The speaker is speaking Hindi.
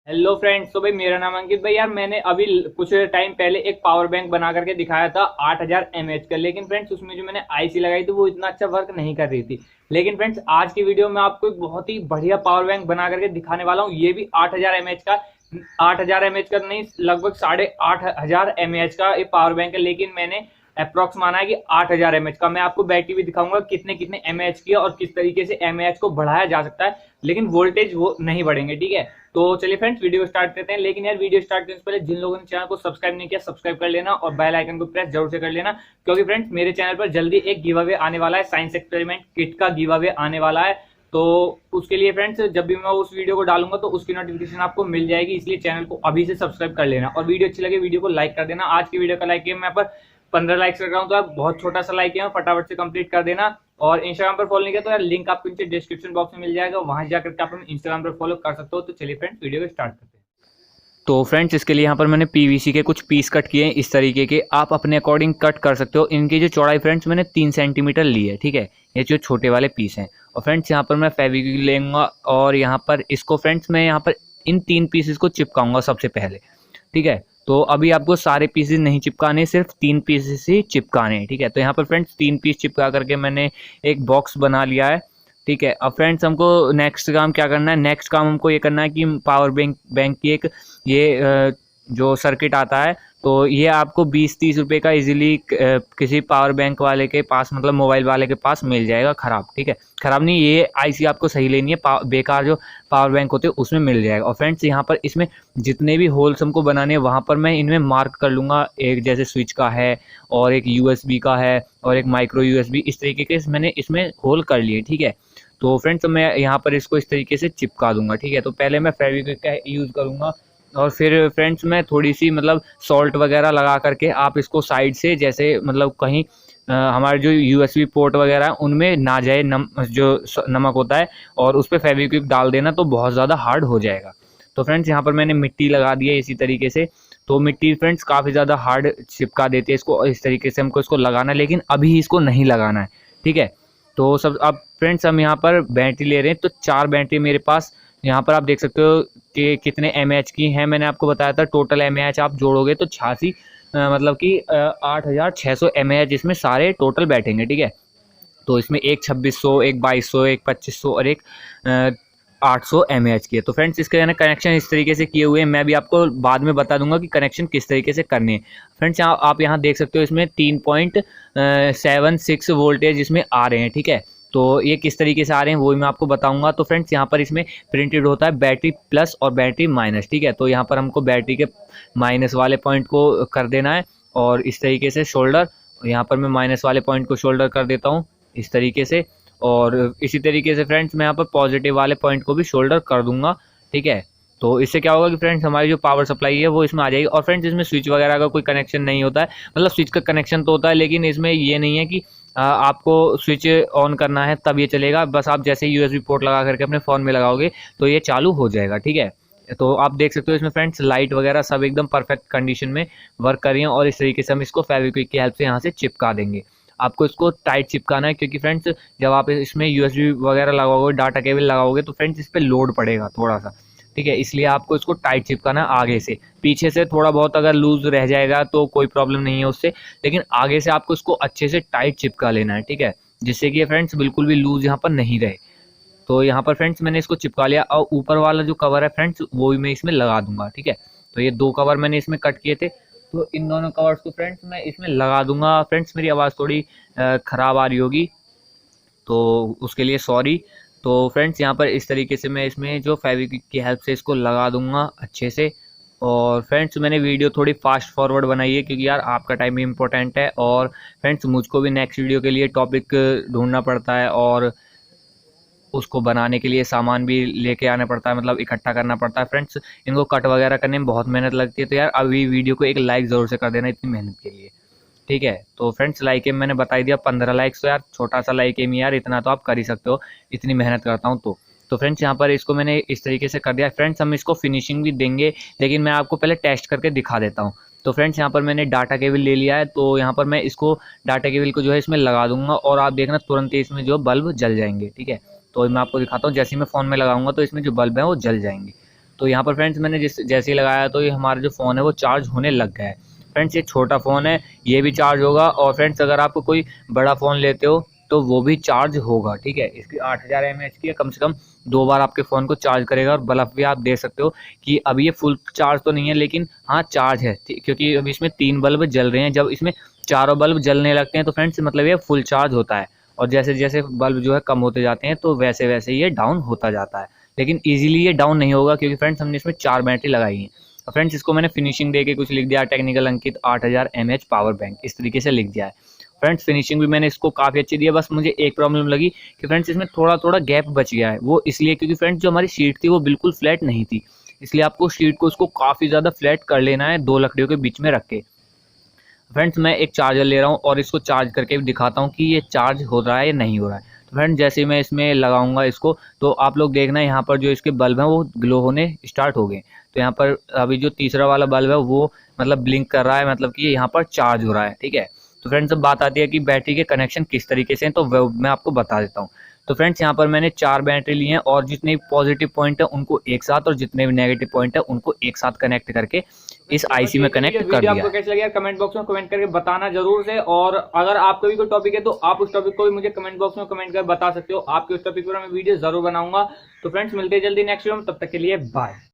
Hello friends. तो भाई मेरा नाम अंकित भाई। यार मैंने अभी कुछ टाइम पहले एक पावर बैंक बना करके दिखाया था 8000 mAh का। लेकिन फ्रेंड्स उसमें जो मैंने आईसी लगाई थी वो इतना अच्छा वर्क नहीं कर रही थी। लेकिन फ्रेंड्स आज की वीडियो में आपको एक बहुत ही बढ़िया पावर बैंक बना करके दिखाने वाला हूँ। ये भी 8000 mAh का। 8000 mAh का नहीं, लगभग 8500 mAh का ये पावर बैंक है। लेकिन मैंने अप्रोक्स माना है कि 8000 mAh का। मैं आपको बैटरी भी दिखाऊंगा कितने कितने mAh की है और किस तरीके से mAh को बढ़ाया जा सकता है, लेकिन वोल्टेज वो नहीं बढ़ेंगे। ठीक है, तो चलिए फ्रेंड्स वीडियो स्टार्ट करते हैं। लेकिन यार वीडियो स्टार्ट करने से पहले जिन लोगों ने चैनल को सब्सक्राइब नहीं किया सब्सक्राइब कर लेना और बेल आइकन को प्रेस जरूर से कर लेना, क्योंकि फ्रेंड्स मेरे चैनल पर जल्दी एक गिव अवे आने वाला है। साइंस एक्सपेरिमेंट किट का गिव अवे आने वाला है। तो उसके लिए फ्रेंड्स जब भी मैं उस वीडियो को डालूंगा तो उसकी नोटिफिकेशन आपको मिल जाएगी, इसलिए चैनल को अभी से सब्सक्राइब कर लेना और वीडियो अच्छी लगे वीडियो को लाइक कर देना। आज की वीडियो का लाइक मैं पर 15 लाइक्स कर रहा हूँ, तो आप बहुत छोटा सा लाइक है, फटाफट से कंप्लीट कर देना। और इंस्टाग्राम पर फॉलो नहीं किया तो यार लिंक आपको नीचे डिस्क्रिप्शन बॉक्स में मिल जाएगा, वहां जाकर आप हमें इंस्टाग्राम पर फॉलो कर सकते हो। तो चलिए फ्रेंड्स वीडियो को स्टार्ट करते हैं। तो फ्रेंड्स इसके लिए यहाँ पर मैंने पीवीसी के कुछ पीस कट किए हैं इस तरीके के। आप अपने अकॉर्डिंग कट कर सकते हो। इनकी जो चौड़ाई फ्रेंड्स मैंने 3 सेंटीमीटर ली है। ठीक है, ये जो छोटे वाले पीस हैं। और फ्रेंड्स यहाँ पर मैं फेविक्विक लेंगे और यहाँ पर इसको फ्रेंड्स मैं यहाँ पर इन 3 पीसेस को चिपकाऊंगा सबसे पहले। ठीक है, तो अभी आपको सारे पीसेस नहीं चिपकाने, सिर्फ 3 पीसेस ही चिपकाने हैं। ठीक है, तो यहाँ पर फ्रेंड्स 3 पीस चिपका करके मैंने एक बॉक्स बना लिया है। ठीक है, अब फ्रेंड्स हमको नेक्स्ट काम क्या करना है, नेक्स्ट काम हमको ये करना है कि पावर बैंक की एक ये जो सर्किट आता है, तो ये आपको 20-30 रुपये का इजीली किसी पावर बैंक वाले के पास, मतलब मोबाइल वाले के पास मिल जाएगा खराब। ठीक है, खराब नहीं, ये आईसी आपको सही लेनी है, बेकार जो पावर बैंक होते हैं उसमें मिल जाएगा। और फ्रेंड्स यहाँ पर इसमें जितने भी होल्स हमको बनाने हैं वहाँ पर मैं इनमें मार्क कर लूँगा। एक जैसे स्विच का है और एक यूएसबी का है और एक माइक्रो यूएसबी, इस तरीके के मैंने इसमें होल कर लिए। ठीक है, तो फ्रेंड्स मैं यहाँ पर इसको इस तरीके से चिपका दूंगा। ठीक है, तो पहले मैं फेविक्विक का यूज़ करूँगा और फिर फ्रेंड्स मैं थोड़ी सी मतलब सॉल्ट वगैरह लगा करके आप इसको साइड से, जैसे मतलब कहीं हमारे जो यूएसबी पोर्ट वगैरह है उनमें ना जाए जो नमक होता है, और उस पर फेविक्विक डाल देना तो बहुत ज़्यादा हार्ड हो जाएगा। तो फ्रेंड्स यहाँ पर मैंने मिट्टी लगा दी है इसी तरीके से। तो मिट्टी फ्रेंड्स काफ़ी ज़्यादा हार्ड चिपका देती है इसको, इस तरीके से हमको इसको लगाना है, लेकिन अभी इसको नहीं लगाना है। ठीक है, तो सब अब फ्रेंड्स हम यहाँ पर बैटरी ले रहे हैं, तो 4 बैटरी मेरे पास यहाँ पर आप देख सकते हो कि कितने mAh की हैं। मैंने आपको बताया था टोटल mAh आप जोड़ोगे तो 86 मतलब कि 8600 mAh इसमें सारे टोटल बैठेंगे। ठीक है, तो इसमें एक 2600, एक 2200, एक 2500 और एक 800 mAh की है। तो फ्रेंड्स इसके यानी कनेक्शन इस तरीके से किए हुए हैं। मैं भी आपको बाद में बता दूंगा कि कनेक्शन किस तरीके से करने हैं। फ्रेंड्स आप यहाँ देख सकते हो इसमें 3.76 वोल्टेज इसमें आ रहे हैं। ठीक है, तो ये किस तरीके से आ रहे हैं वो मैं आपको बताऊंगा। तो फ्रेंड्स यहाँ पर इसमें प्रिंटेड होता है बैटरी प्लस और बैटरी माइनस। ठीक है, तो यहाँ पर हमको बैटरी के माइनस वाले पॉइंट को कर देना है और इस तरीके से शोल्डर, यहाँ पर मैं माइनस वाले पॉइंट को शोल्डर कर देता हूँ इस तरीके से, और इसी तरीके से फ्रेंड्स मैं यहाँ पर पॉजिटिव वाले पॉइंट को भी शोल्डर कर दूंगा। ठीक है, तो इससे क्या होगा कि फ्रेंड्स हमारी जो पावर सप्लाई है वो इसमें आ जाएगी। और फ्रेंड्स इसमें स्विच वगैरह का कोई कनेक्शन नहीं होता है, मतलब स्विच का कनेक्शन तो होता है लेकिन इसमें ये नहीं है कि आपको स्विच ऑन करना है तब ये चलेगा। बस आप जैसे यूएसबी पोर्ट लगा करके अपने फ़ोन में लगाओगे तो ये चालू हो जाएगा। ठीक है, तो आप देख सकते हो इसमें फ्रेंड्स लाइट वगैरह सब एकदम परफेक्ट कंडीशन में वर्क कर रही है। और इस तरीके से हम इसको फेविक्विक की हेल्प से यहाँ से चिपका देंगे। आपको इसको टाइट चिपकाना है, क्योंकि फ्रेंड्स जब आप इसमें यूएसबी वगैरह लगाओगे, डाटा केबल लगाओगे, तो फ्रेंड्स इस पर लोड पड़ेगा थोड़ा सा। ठीक है, इसलिए आपको इसको टाइट चिपकाना है आगे से। पीछे से थोड़ा बहुत अगर लूज रह जाएगा तो कोई प्रॉब्लम नहीं है उससे, लेकिन आगे से आपको इसको अच्छे से टाइट चिपका लेना है। ठीक है, जिससे कि फ्रेंड्स बिल्कुल भी लूज यहाँ पर नहीं रहे। तो यहाँ पर फ्रेंड्स मैंने इसको चिपका लिया और ऊपर वाला जो कवर है फ्रेंड्स वो भी मैं इसमें लगा दूंगा। ठीक है, तो ये 2 कवर मैंने इसमें कट किए थे, तो इन दोनों कवर्स को फ्रेंड्स मैं इसमें लगा दूंगा। फ्रेंड्स मेरी आवाज़ थोड़ी ख़राब आ रही होगी तो उसके लिए सॉरी। तो फ्रेंड्स यहाँ पर इस तरीके से मैं इसमें जो फेविक्विक की हेल्प से इसको लगा दूंगा अच्छे से। और फ्रेंड्स मैंने वीडियो थोड़ी फास्ट फॉरवर्ड बनाई है, क्योंकि यार आपका टाइम भी इम्पोर्टेंट है और फ्रेंड्स मुझको भी नेक्स्ट वीडियो के लिए टॉपिक ढूंढना पड़ता है और उसको बनाने के लिए सामान भी लेके आना पड़ता है, मतलब इकट्ठा करना पड़ता है। फ्रेंड्स इनको कट वगैरह करने में बहुत मेहनत लगती है, तो यार अभी वीडियो को एक लाइक ज़रूर से कर देना इतनी मेहनत के लिए। ठीक है, तो फ्रेंड्स लाइक एम मैंने बता दिया 15 लाइक्स, तो यार छोटा सा लाइक एम यार, इतना तो आप कर ही सकते हो, इतनी मेहनत करता हूँ तो फ्रेंड्स यहाँ पर इसको मैंने इस तरीके से कर दिया। फ्रेंड्स हम इसको फिनिशिंग भी देंगे, लेकिन मैं आपको पहले टेस्ट करके दिखा देता हूँ। तो फ्रेंड्स यहाँ पर मैंने डाटा केबल ले लिया है, तो यहाँ पर मैं इसको डाटा केबल को जो है इसमें लगा दूंगा और आप देखना तुरंत ही इसमें जो बल्ब जल जाएंगे। ठीक है, तो मैं आपको दिखाता हूँ, जैसे ही मैं फ़ोन में लगाऊंगा तो इसमें जो बल्ब है वो जल जाएंगे। तो यहाँ पर फ्रेंड्स मैंने जैसे ही लगाया तो ये हमारा जो फ़ोन है वो चार्ज होने लग गया है। फ्रेंड्स ये छोटा फ़ोन है, ये भी चार्ज होगा, और फ्रेंड्स अगर आप कोई बड़ा फ़ोन लेते हो तो वो भी चार्ज होगा, ठीक है। इसकी 8000 mAh की है, कम से कम 2 बार आपके फ़ोन को चार्ज करेगा। और बल्ब भी आप देख सकते हो कि अभी ये फुल चार्ज तो नहीं है, लेकिन हाँ चार्ज है, क्योंकि अभी इसमें 3 बल्ब जल रहे हैं। जब इसमें चारों बल्ब जलने लगते हैं तो फ्रेंड्स मतलब ये फुल चार्ज होता है, और जैसे जैसे बल्ब जो है कम होते जाते हैं तो वैसे वैसे ये डाउन होता जाता है। लेकिन ईजिली ये डाउन नहीं होगा, क्योंकि फ्रेंड्स हमने इसमें 4 बैटरी लगाई है। और फ्रेंड्स इसको मैंने फिनिशिंग दे के कुछ लिख दिया, टेक्निकल अंकित 8000 mAh पावर बैंक, इस तरीके से लिख दिया है। फ्रेंड्स फिनिशिंग भी मैंने इसको काफ़ी अच्छी दी है। बस मुझे एक प्रॉब्लम लगी कि फ्रेंड्स इसमें थोड़ा थोड़ा गैप बच गया है। वो इसलिए क्योंकि फ्रेंड्स जो हमारी शीट थी वो बिल्कुल फ्लैट नहीं थी, इसलिए आपको शीट को उसको काफ़ी ज़्यादा फ्लैट कर लेना है 2 लकड़ियों के बीच में रख के। फ्रेंड्स मैं एक चार्जर ले रहा हूँ और इसको चार्ज करके भी दिखाता हूँ कि ये चार्ज हो रहा है या नहीं हो रहा है। तो फ्रेंड्स जैसे ही मैं इसमें लगाऊंगा इसको, तो आप लोग देखना यहाँ पर जो इसके बल्ब हैं वो ग्लो होने स्टार्ट हो गए। तो यहाँ पर अभी जो तीसरा वाला बल्ब है वो मतलब ब्लिंक कर रहा है, मतलब कि यहाँ पर चार्ज हो रहा है, ठीक है। तो फ्रेंड्स अब बात आती है कि बैटरी के कनेक्शन किस तरीके से हैं, तो वो मैं आपको बता देता हूँ। तो फ्रेंड्स यहाँ पर मैंने 4 बैटरी ली हैं, और जितने पॉजिटिव पॉइंट है उनको एक साथ, और जितने भी नेगेटिव पॉइंट है उनको एक साथ कनेक्ट करके इस आईसी में कनेक्ट कर दिया। आपको कैसा लगा कमेंट बॉक्स में कमेंट करके बताना जरूर से। और अगर आपको भी कोई टॉपिक है तो आप उस टॉपिक को भी मुझे कमेंट बॉक्स में कमेंट कर बता सकते हो। आपके उस टॉपिक पर मैं वीडियो जरूर बनाऊंगा। तो फ्रेंड्स मिलते हैं जल्दी नेक्स्ट वीडियो में, तब तक के लिए बाय।